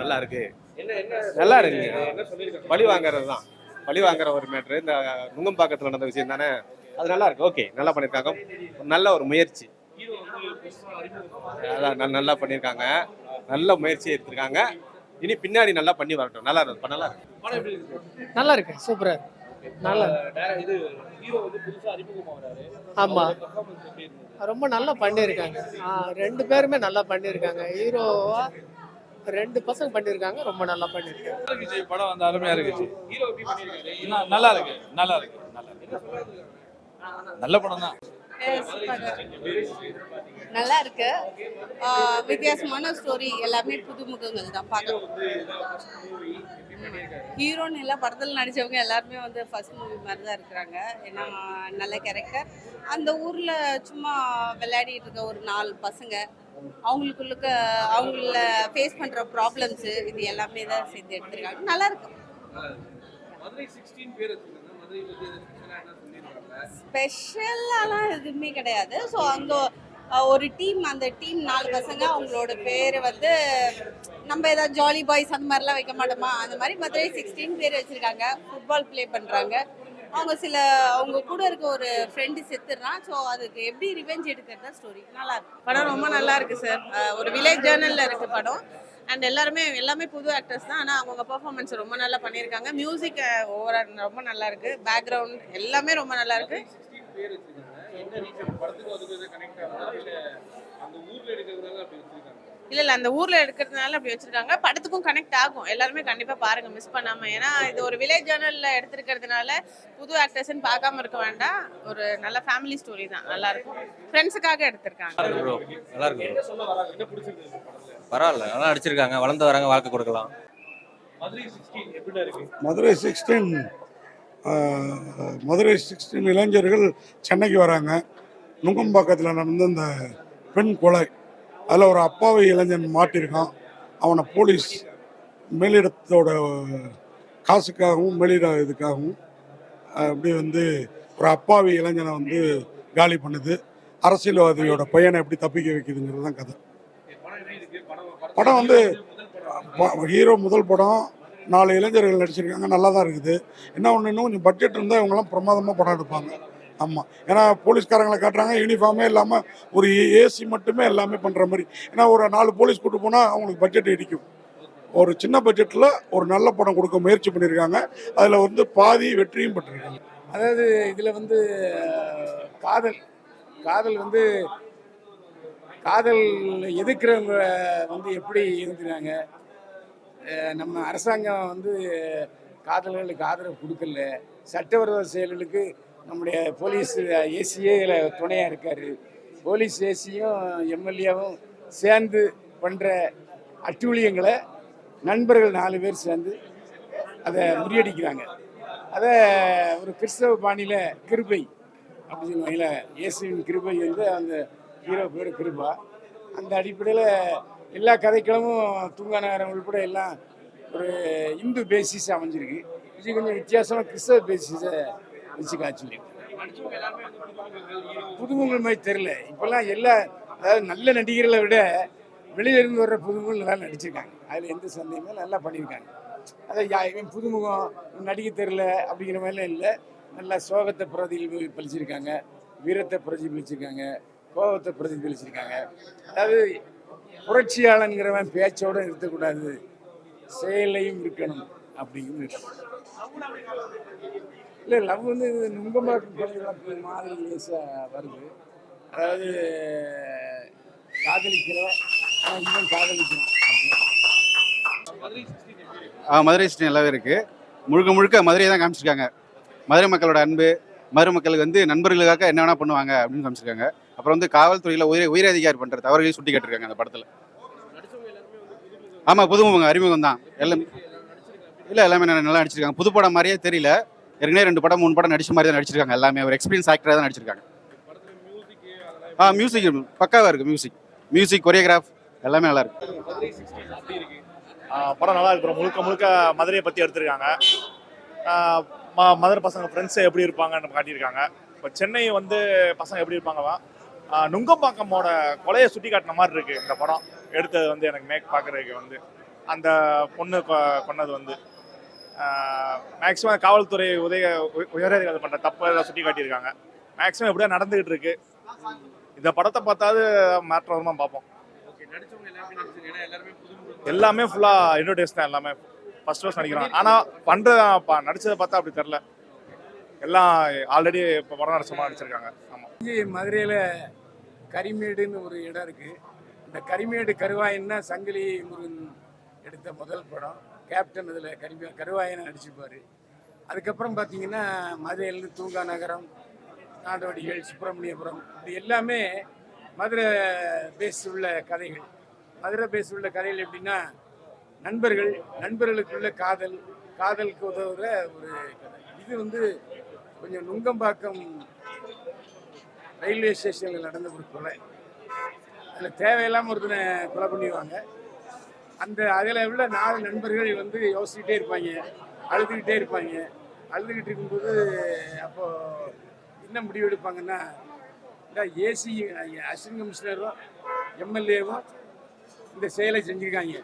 நல்லா இருக்கு. நல்லா இருக்குங்க. பழி வாங்குறது தான். பழி வாங்குற ஒரு மேட்ரு. இந்த நுங்கம்பாக்கத்தில் நடந்த விஷயம் தானே. அது நல்லா இருக்கு. ஓகே, நல்லா பண்ணியிருக்காங்க. நல்ல ஒரு முயற்சி. அதான் நல்லா பண்ணியிருக்காங்க. நல்ல முயற்சி எடுத்திருக்காங்க. இனி பின்னாடி நல்லா பண்ணி வரட்டும். நல்லா இருக்கு. நல்லா இருக்கு. நல்லா இருக்கு. சூப்பரா இருக்கு. நல்லா ஆமா, ரொம்ப நல்லா பண்ணியிருக்காங்க. ரெண்டு பேருமே நல்லா பண்ணியிருக்காங்க. ஹீரோவா ரெண்டு பசங்க பண்ணியிருக்காங்க. ரொம்ப நல்லா பண்ணியிருக்காங்க. படம் வந்து அருமையா இருந்துச்சு. நல்லா இருக்கு. நல்லா இருக்கு. நல்ல படம் தான். நல்லா இருக்கு. வித்தியாசமான ஸ்டோரி. எல்லாமே புதுமுகங்கள் தான் பார்க்கலாம். ஹீரோன்னு எல்லா படத்தில் நடித்தவங்க எல்லாருமே வந்து ஃபர்ஸ்ட் மூவி மாதிரி தான் இருக்கிறாங்க. ஏன்னா நல்ல கேரக்டர். அந்த ஊரில் சும்மா விளையாடிட்டு இருக்க ஒரு 4 பசங்க, அவங்களுக்குள்ளுக்க அவங்கள ஃபேஸ் பண்ணுற ப்ராப்ளம்ஸு, இது எல்லாமே தான் சேர்ந்து எடுத்துருக்காங்க. நல்லா இருக்கு. ஸ்பெஷலாலாம் எதுவுமே கிடையாது. ஸோ அங்கே ஒரு டீம், அந்த டீம் 4 பசங்க, அவங்களோட பேர் வந்து நம்ம ஏதாவது ஜாலி பாய்ஸ் அந்த மாதிரிலாம் வைக்க மாட்டோமா, அந்த மாதிரி மதுரை 16 பேர் வச்சுருக்காங்க. ஃபுட்பால் ப்ளே பண்ணுறாங்க. அவங்க கூட இருக்க ஒரு ஃப்ரெண்டு செத்துடுறான். ஸோ அதுக்கு எப்படி ரிவெஞ்ச் எடுக்கிறதா ஸ்டோரி. நல்லா இருக்கு. படம் ரொம்ப நல்லா இருக்கு சார். ஒரு வில்லேஜ் ஜேர்னலில் இருக்கு படம். அண்ட் எல்லாமே புது ஆக்டர்ஸ் தான். ஆனால் அவங்கவுங்க பர்ஃபார்மன்ஸ் ரொம்ப நல்லா பண்ணியிருக்காங்க. மியூசிக் ஓவரால் ரொம்ப நல்லா இருக்கு. பேக்ரவுண்ட் எல்லாமே ரொம்ப நல்லா இருக்கு. இல்ல அந்த ஊர்ல எடுக்கிறதுனால அப்படி வச்சிருக்காங்க. படத்துக்கும் கனெக்ட் ஆகும். எல்லாருமே கண்டிப்பா பாருங்க, மிஸ் பண்ணாம. ஏன்னா இது ஒரு வில்லேஜ் ஜேர்னல்ல எடுத்திருக்கிறதுனால புது ஆக்டர்ஸ்ன்னு பார்க்காம இருக்க வேண்டாம். ஒரு நல்ல ஃபேமிலி ஸ்டோரி தான். நல்லா இருக்கும். ஃப்ரெண்ட்ஸுக்காக எடுத்திருக்காங்க. நல்லா இருக்கு. பரவாயில்ல, நல்லா நடிச்சிருக்காங்க. வளர்ந்து வராங்க, வாழ்க்கை கொடுக்கலாம். மதுரை 16 இளைஞர்கள் சென்னைக்கு வராங்க. நுங்கம்பாக்கத்தில் நடந்த இந்த பெண் கொலை, அதில் ஒரு அப்பாவி இளைஞன் மாட்டியிருக்கான். அவனை போலீஸ் மேலிடத்தோட காசுக்காகவும் மேலிட இதுக்காகவும் அப்படி வந்து ஒரு அப்பாவி இளைஞனை வந்து காலி பண்ணுது. அரசியல்வாதியோட பையனை எப்படி தப்பிக்க வைக்குதுங்கிறது தான் கதை. படம் வந்து ஹீரோ முதல் படம், 4 இளைஞர்கள் நடிச்சிருக்காங்க. நல்லா தான் இருக்குது. என்ன ஒன்று, இன்னும் கொஞ்சம் பட்ஜெட் இருந்தால் இவங்கெல்லாம் பிரமாதமாக படம் எடுப்பாங்க. ஆமாம், ஏன்னா போலீஸ்காரங்களை காட்டுறாங்க, யூனிஃபார்மே இல்லாமல் ஒரு ஏசி மட்டுமே எல்லாமே பண்ணுற மாதிரி. ஏன்னா ஒரு 4 போலீஸ் கூட்டு போனால் அவங்களுக்கு பட்ஜெட் இடிக்கும். ஒரு சின்ன பட்ஜெட்டில் ஒரு நல்ல படம் கொடுக்க முயற்சி பண்ணியிருக்காங்க. அதில் வந்து பாதி வெற்றியும் பெற்றிருக்காங்க. அதாவது இதில் வந்து காதல் வந்து காதல் எதிர்க்கிறவங்க வந்து எப்படி இருக்கிறாங்க. நம்ம அரசாங்கம் வந்து காதல்களுக்கு ஆதரவு கொடுக்கல. சட்டவிரோத செயல்களுக்கு நம்முடைய போலீஸ் ஏசியே இதில் துணையாக இருக்கார். போலீஸ் ஏசியும் எம்எல்ஏவும் சேர்ந்து பண்ணுற அட்டூழியங்களை நண்பர்கள் 4 பேர் சேர்ந்து அதை முறியடிக்கிறாங்க. அதை ஒரு கிறிஸ்தவ பாணியில் கிருபை அப்படி சொல்லுவாங்கள, இயேசுவின் கிருபை வந்து அந்த ஹீரோ பேர் கிருபா. அந்த அடிப்படையில் எல்லா கதைக்களமும் தூங்காநகரம் உள்பட எல்லாம் ஒரு இந்து பேசிஸ் அமைஞ்சிருக்கு. இது கொஞ்சம் வித்தியாசமாக கிறிஸ்தவ பேசிஸை வச்சு காய்ச்சி புதுமுகங்கள் மாதிரி தெரில. இப்போல்லாம் அதாவது நல்ல நடிகர்களை விட வெளியிலிருந்து வர்ற புதுமுகங்கள் நல்லா நடிச்சிருக்காங்க. அதில் எந்த சந்தேகமே நல்லா பண்ணியிருக்காங்க. அதை இவன் புதுமுகம் நடிக்க தெரில அப்படிங்கிற மாதிரிலாம் இல்லை. நல்லா சோகத்தை பிரதிபலிச்சிருக்காங்க, வீரத்தை பிரதிபலிச்சிருக்காங்க, கோபத்தை பிரதிபலிச்சிருக்காங்க. அதாவது புரட்சியாளங்கிறவன் பேச்சோடு இருக்கக்கூடாது, செயலையும் இருக்கணும் அப்படிங்கிறது. இல்லை, லவ் வந்து நுங்கம்பாக்கு மாதிரி லேசாக வருது. அதாவது காதலிக்கிறோம், இவன் காதலிக்கிறோம். மதுரை 16 நல்லாவே இருக்குது. முழுக்க மதுரையை தான் காமிச்சிருக்காங்க. மதுரை மக்களோட அன்பு, மதுரை மக்களுக்கு வந்து நண்பர்களுக்காக என்ன வேணால் பண்ணுவாங்க அப்படின்னு காமிச்சிருக்காங்க. அப்புறம் வந்து காவல்துறையில் உயர் அதிகாரி பண்ணுற தவறுகளையும் சுட்டி காட்டிருக்காங்க அந்த படத்தில். ஆமாம், புதுமுகம் அறிமுகம் தான். எல்லாமே நல்லா நடிச்சிருக்காங்க. புது படம் மாதிரியே தெரியல. ஏற்கனவே 2 படம் 3 படம் நடிச்ச மாதிரி தான் நடிச்சிருக்காங்க. எல்லாமே ஒரு எக்ஸ்பீரியன்ஸ் ஆக்டராக தான் நடிச்சிருக்காங்க. மியூசிக் பக்காவாக இருக்குது. மியூசிக் கொரியோகிராஃப் எல்லாமே நல்லா இருக்கு. படம் நல்லா இருக்கு. முழுக்க மதுரையை பற்றி எடுத்திருக்காங்க. மதுரை பசங்க ஃப்ரெண்ட்ஸை எப்படி இருப்பாங்கன்னு காட்டியிருக்காங்க. இப்போ சென்னை வந்து பசங்க எப்படி இருப்பாங்கவா, நுங்கம்பாக்கமோட கொலையை சுட்டி காட்டின மாதிரி இருக்குது இந்த படம் எடுத்தது. வந்து எனக்கு பார்க்குறதுக்கு வந்து அந்த பொண்ணு கொன்னது வந்து மேக்ஸிமம் காவல்துறை உயரதிகாரிகள் பண்ணுற தப்பை சுட்டி காட்டியிருக்காங்க. மேக்ஸிமம் எப்படியா நடந்துகிட்டு இருக்கு. இந்த படத்தை பார்த்தாது மாற்றமா பார்ப்போம். எல்லாமே ஃபுல்லாக இன்ட்ரோடியூஸ் தான். எல்லாமே ஃபர்ஸ்ட் நடிக்கிறோம். ஆனால் நடிச்சதை பார்த்தா அப்படி தெரில. எல்லாம் ஆல்ரெடி இப்போ படம் நடிச்சமாக நடிச்சிருக்காங்க. ஆமாம். மதுரையில் கரிமேடுன்னு ஒரு இடம் இருக்குது. இந்த கரிமேடு கருவாயன்னா சங்கிலி முருகன் எடுத்த முதல் படம். கேப்டன் இதில் கருவாயனை நடிச்சிருப்பார். அதுக்கப்புறம் பார்த்தீங்கன்னா மதுரையிலேருந்து தூங்கா நகரம், நாடோடிகள், சுப்பிரமணியபுரம், இது எல்லாமே மதுரை பேஸ் உள்ள கதைகள். மதுரை பேஸ் உள்ள கதைகள் எப்படின்னா நண்பர்களுக்குள்ள காதலுக்கு உதவுற ஒரு கதை. இது வந்து கொஞ்சம் நுங்கம்பாக்கம் ரயில்வே ஸ்டேஷனில் நடந்த ஒரு கொலை. அதில் தேவையில்லாமல் ஒருத்தனை கொலை பண்ணிடுவாங்க. அதில் உள்ள 4 நண்பர்கள் வந்து யோசிச்சுட்டே இருப்பாங்க, அழுதுகிட்டே இருப்பாங்க. அழுதுகிட்டு இருக்கும்போது அப்போது என்ன முடிவு எடுப்பாங்கன்னா, இந்த ஏசி அசிஸ்டன்ட் கமிஷனரும் எம்எல்ஏவும் இந்த செயலை செஞ்சுருக்காங்க.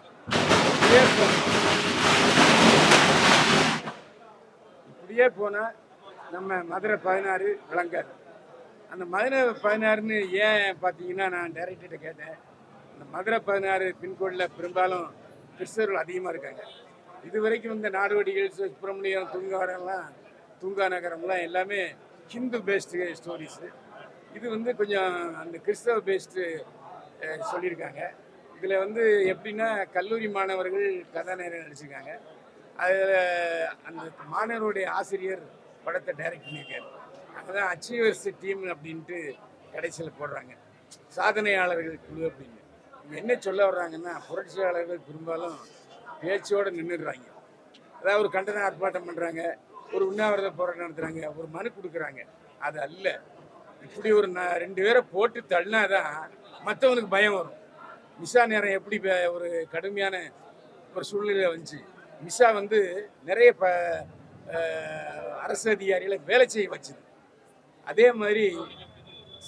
இப்படியே போனால் நம்ம மதுரை 16 விளங்காது. அந்த மதுரை 16ன்னு ஏன் பார்த்தீங்கன்னா, நான் டைரக்டர்கிட்ட கேட்டேன். இந்த மதுரை 16 பின்கோடில் பெரும்பாலும் கிறிஸ்தவர்கள் அதிகமாக இருக்காங்க. இது வரைக்கும் இந்த நாடோடிகள், சுப்பிரமணியம், தூங்கா நகரம்லாம் எல்லாமே ஹிந்து பேஸ்டு ஸ்டோரிஸு. இது வந்து கொஞ்சம் அந்த கிறிஸ்தவ பேஸ்டு சொல்லியிருக்காங்க. இதில் வந்து எப்படின்னா கல்லூரி மாணவர்கள் கதாநாயகன் நடிச்சிருக்காங்க. அதில் அந்த மாணவருடைய ஆசிரியர் படத்தை டைரக்ட் பண்ணியிருக்காரு. அதுதான் அச்சீவர்ஸ் டீம் அப்படின்ட்டு கடைசியில் போடுறாங்க, சாதனையாளர்கள் குழு அப்படின்னு. இவங்க என்ன சொல்ல வர்றாங்கன்னா, புரட்சியாளர்கள் பெரும்பாலும் பேச்சோடு நின்றுடுறாங்க. அதாவது ஒரு கண்டன ஆர்ப்பாட்டம் பண்ணுறாங்க, ஒரு உண்ணாவிரத போராட்டம் நடத்துகிறாங்க, ஒரு மனு கொடுக்குறாங்க. அது அல்ல. இப்படி ஒரு 2 பேரை போட்டு தள்ளினாதான் மற்றவனுக்கு பயம் வரும். மிஷா நேரம் எப்படி ஒரு கடுமையான ஒரு சூழ்நிலை வந்துச்சு. மிஷா வந்து நிறைய அரசு அதிகாரிகளை வேலை செய்ய வச்சுது. அதே மாதிரி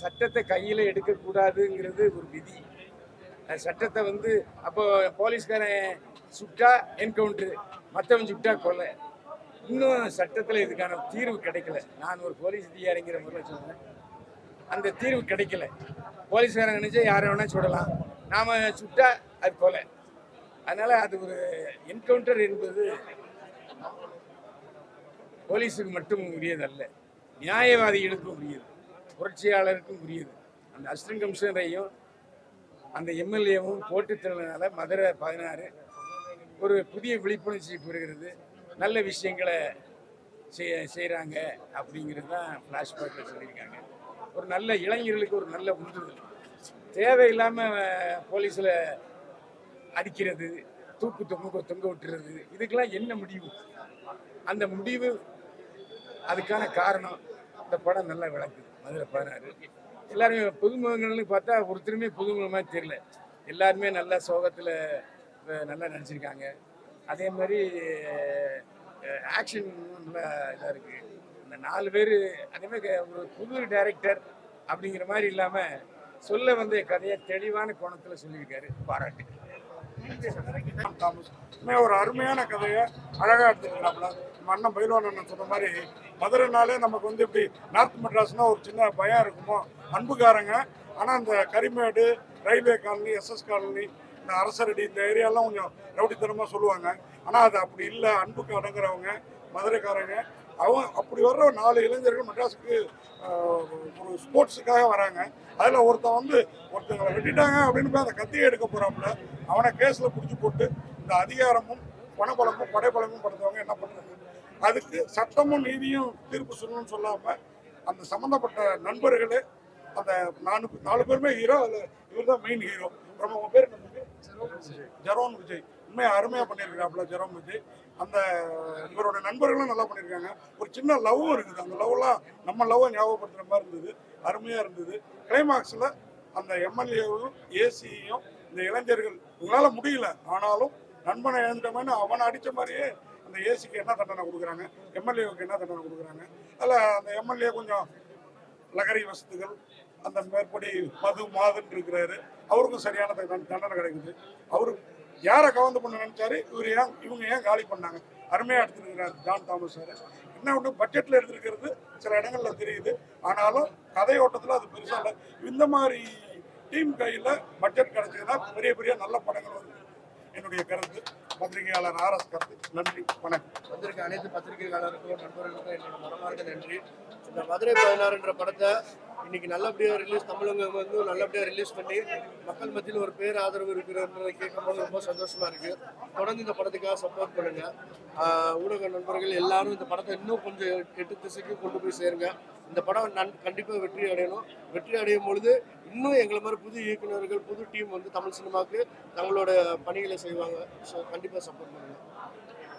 சட்டத்தை கையில் எடுக்கக்கூடாதுங்கிறது ஒரு விதி. சட்டத்தை வந்து அப்போ போலீஸ்காரன் சுட்டா என்கவுண்டரு, மற்றவன் சுட்டா கொலை. இன்னும் சட்டத்தில் இதுக்கான தீர்வு கிடைக்கல. நான் ஒரு போலீஸ் அதிகாரிங்கிற முறையில் சொல்கிறேன், அந்த தீர்வு கிடைக்கல. போலீஸ்காரங்க நினச்சா யாரை வேணா சுடலாம், நாம் சுட்டா அது கொலை. அதனால் அது ஒரு என்கவுண்டர் என்பது போலீஸுக்கு மட்டும் உரியதல்ல, நியாயவாதிகளுக்கும் உரியது, புரட்சியாளருக்கும் உரியது. அந்த அசிஸ்டன்ட் கமிஷனரையும் அந்த எம்எல்ஏவும் போட்டு தள்ளனால மதுரை 16 ஒரு புதிய விழிப்புணர்ச்சி பெறுகிறது. நல்ல விஷயங்களை செய்கிறாங்க அப்படிங்கிறது தான் ஃப்ளாஷ்பேக்கில் சொல்லியிருக்காங்க. ஒரு நல்ல இளைஞர்களுக்கு ஒரு நல்ல உந்துதல். தேவையில்லாமல் போலீஸில் அடிக்கிறது, தொங்க விட்டுறது, இதுக்கெல்லாம் என்ன முடிவு? அந்த முடிவு, அதுக்கான காரணம் இந்த படம் நல்லா விளக்குது. மதுரை 16 எல்லாருமே புதுமுகங்கள்னு பார்த்தா ஒருத்தருமே புதுமுகமாக தெரியல. எல்லாருமே நல்லா சோகத்தில் நல்லா நடிச்சிருக்காங்க. அதே மாதிரி ஆக்ஷன் நல்லா இதாக இருக்குது. இந்த 4 பேர் அதேமாதிரி ஒரு புது டைரக்டர் அப்படிங்கிற மாதிரி இல்லாமல் சொல்ல வந்த கதையை தெளிவான கோணத்தில் சொல்லியிருக்காரு. பாராட்டு. ஒரு அருமையான கதையை அழகாக எடுத்துருக்கிறாப்புல. நம்ம அண்ணன் பைல்வான் அண்ணன் சொன்ன மாதிரி மதுரைனாலே நமக்கு வந்து இப்படி நார்த் மெட்ராஸ்னால் ஒரு சின்ன பயம் இருக்குமோ, அன்புக்காரங்க. ஆனால் இந்த Karimedu, railway colony, SS colony, இந்த அரசரடி, இந்த ஏரியாலாம் கொஞ்சம் ரவுடித்தனமாக சொல்லுவாங்க. ஆனால் அது அப்படி இல்லை. அன்புக்கு அடங்குறவங்க மதுரைக்காரங்க. அப்படி வர்ற 4 இளைஞர்கள் மெட்ராஸுக்கு ஒரு ஸ்போர்ட்ஸுக்காக வராங்க. அதில் ஒருத்தங்களை வெட்டிட்டாங்க அப்படின்னு போய் அந்த கத்தியை எடுக்க போகிறாப்புல. அவனை கேஸில் பிடிச்சி போட்டு இந்த அதிகாரமும் பணப்பழமும் படைப்பழமும் படுத்தவங்க என்ன பண்ணுறாங்க? அதுக்கு சட்டமும் நீதியும் தீர்ப்பு சொல்லணும்னு சொல்லாமல் அந்த சம்மந்தப்பட்ட நண்பர்களே அந்த 4 பேருமே ஹீரோ. அதில் இவர் தான் மெயின் ஹீரோ. ரொம்ப உங்கள் பேர் என்ன? ஜெரோன் விஜய். உண்மையாக அருமையாக பண்ணியிருக்காப்புல ஜெரோன் விஜய். அந்த இவரோட நண்பர்களும் நல்லா பண்ணியிருக்காங்க. ஒரு சின்ன லவ்வும் இருக்குது. அந்த லவ்லாம் நம்ம லவ்வை ஞாபகப்படுத்துகிற மாதிரி இருந்தது. அருமையாக இருந்தது. கிளைமாக்ஸில் அந்த எம்எல்ஏவும் ஏசியும் இந்த இளைஞர்கள் உங்களால் முடியல, ஆனாலும் நண்பனை இழந்துட்டோம்னு அவனை அடித்த மாதிரியே அந்த ஏசிக்கு என்ன தண்டனை கொடுக்குறாங்க, எம்எல்ஏவுக்கு என்ன தண்டனை கொடுக்குறாங்க. அதில் அந்த எம்எல்ஏ கொஞ்சம் லகரி வசதிகள், அந்த மேற்படி மாதுன்னு இருக்கிறாரு. அவருக்கும் சரியான தண்டனை கிடைக்குது. அவரு யாரை கவர்ந்து பண்ண நினைச்சாரு, இவங்க ஏன் காலி பண்ணாங்க. அருமையாக எடுத்துருக்கிறார் ஜான் தாமஸ் சார். என்ன ஒன்று பட்ஜெட்டில் எடுத்துருக்கிறது சில இடங்கள்ல தெரியுது, ஆனாலும் கதையோட்டத்தில் அது பெருசாக இல்லை. இந்த மாதிரி டீம் கையில் பட்ஜெட் கிடைச்சதுன்னா பெரிய பெரிய நல்ல படங்கள் வருது. என்னுடைய கருத்து. பத்திரிகையாளர் ஆர்எஸ் கருத்து. நன்றி, வணக்கம். வந்திருக்க அனைத்து பத்திரிகையாளருக்கும் நண்பர்களுக்கும் என்னோட மனமார்ந்த நன்றி. இந்த மதுரை 16ன்ற படத்தை இன்னைக்கு நல்லபடியாக தமிழங்க வந்து நல்லபடியாக ரிலீஸ் பண்ணி மக்கள் மத்தியில் ஒரு பேர் ஆதரவு இருக்கிறன்றதை கேட்கும்போது ரொம்ப சந்தோஷமா இருக்கு. தொடர்ந்து இந்த படத்துக்காக சப்போர்ட் பண்ணுங்க. ஊடக நண்பர்கள் எல்லாரும் இந்த படத்தை இன்னும் கொஞ்சம் 8 திசைக்கு கொண்டு போய் சேருங்க. இந்த படம் கண்டிப்பாக வெற்றி அடையணும். வெற்றி அடையும் பொழுது இன்னும் எங்களை மாதிரி புது இயக்குநர்கள், புது டீம் வந்து தமிழ் சினிமாவுக்கு தங்களோட பணிகளை செய்வாங்க. ஸோ கண்டிப்பாக சப்போர்ட் பண்ணுங்க.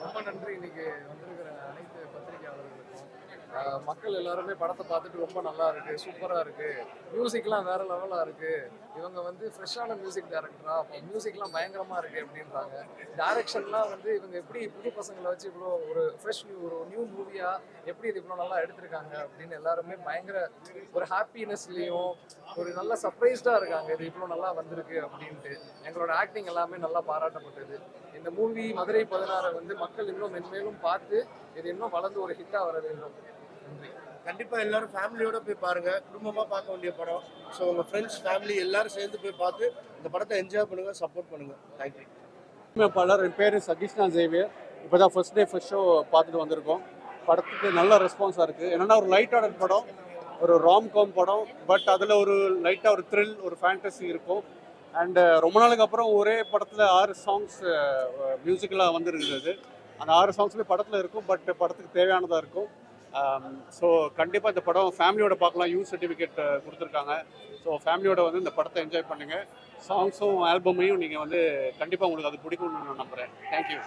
ரொம்ப நன்றி. இன்னைக்கு வந்திருக்கிற அனைத்து பத்திரிகையாளர்களுக்கும் மக்கள் எல்லாருமே படத்தை பார்த்துட்டு ரொம்ப நல்லா இருக்கு, சூப்பராக இருக்கு, மியூசிக்லாம் வேற லெவலாக இருக்கு, இவங்க வந்து ஃப்ரெஷ்ஷான மியூசிக் டைரக்டரா, அப்போ மியூசிக்லாம் பயங்கரமாக இருக்கு அப்படின்றாங்க. டைரக்ஷன்லாம் வந்து இவங்க எப்படி புது பசங்களை வச்சு இவ்வளோ ஒரு ஃப்ரெஷ் ஒரு நியூ மூவியாக எப்படி இது இவ்வளோ நல்லா எடுத்திருக்காங்க அப்படின்னு எல்லாருமே பயங்கர ஒரு ஹாப்பினஸ்லேயும் ஒரு நல்ல சர்ப்ரைஸ்டாக இருக்காங்க. இது இவ்வளோ நல்லா வந்திருக்கு அப்படின்ட்டு. எங்களோட ஆக்டிங் எல்லாமே நல்லா பாராட்டப்பட்டது. இந்த மூவி மதுரை 16 வந்து மக்கள் இன்னும் மென்மேலும் பார்த்து இது இன்னும் வளர்ந்து ஒரு ஹிட்டாக வர வேண்டும். நன்றி. கண்டிப்பாக எல்லாரும் ஃபேமிலியோட போய் பாருங்க. குடும்பமாக பார்க்க வேண்டிய படம். ஸோ உங்கள் ஃப்ரெண்ட்ஸ் ஃபேமிலி எல்லாரும் சேர்ந்து போய் பார்த்து இந்த படத்தை என்ஜாய் பண்ணுங்க, சப்போர்ட் பண்ணுங்க. தேங்க்யூ. என் பேர் சதீஷ்னா ஜேவியர். இப்போ தான் ஃபர்ஸ்ட் டே ஃபர்ஸ்ட் ஷோ பார்த்துட்டு வந்திருக்கோம். படத்துக்கு நல்ல ரெஸ்பான்ஸாக இருக்குது. என்னென்னா ஒரு லைட்டான படம், ஒரு ராம்காம் படம், பட் அதில் ஒரு லைட்டாக ஒரு த்ரில், ஒரு ஃபேண்டசி இருக்கும். அண்டு ரொம்ப நாளுக்கு அப்புறம் ஒரே படத்தில் 6 சாங்ஸ் மியூசிக்கலாக வந்துருக்குது. அந்த 6 சாங்ஸுமே படத்தில் இருக்கும், பட் படத்துக்கு தேவையானதாக இருக்கும். ஸோ கண்டிப்பாக இந்த படம் ஃபேமிலியோட பார்க்கலாம். யூ சர்டிஃபிகேட் கொடுத்துருக்காங்க. ஸோ ஃபேமிலியோட வந்து இந்த படத்தை என்ஜாய் பண்ணுங்கள். சாங்ஸும் ஆல்பமையும் நீங்கள் வந்து கண்டிப்பாக உங்களுக்கு அது பிடிக்கும்னு நான் நம்புகிறேன். தேங்க்யூ.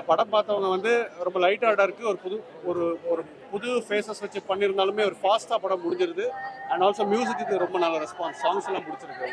படம் பார்த்தவங்க வந்து ரொம்ப லைட்டாக இருக்குது. ஒரு புது ஃபேஸஸ் வச்சு பண்ணியிருந்தாலுமே ஒரு ஃபாஸ்ட்டாக படம் முடிஞ்சிருது. அண்ட் ஆல்சோ மியூசிக்கு ரொம்ப நல்ல ரெஸ்பான்ஸ். சாங்ஸ் எல்லாம் பிடிச்சிருக்கு.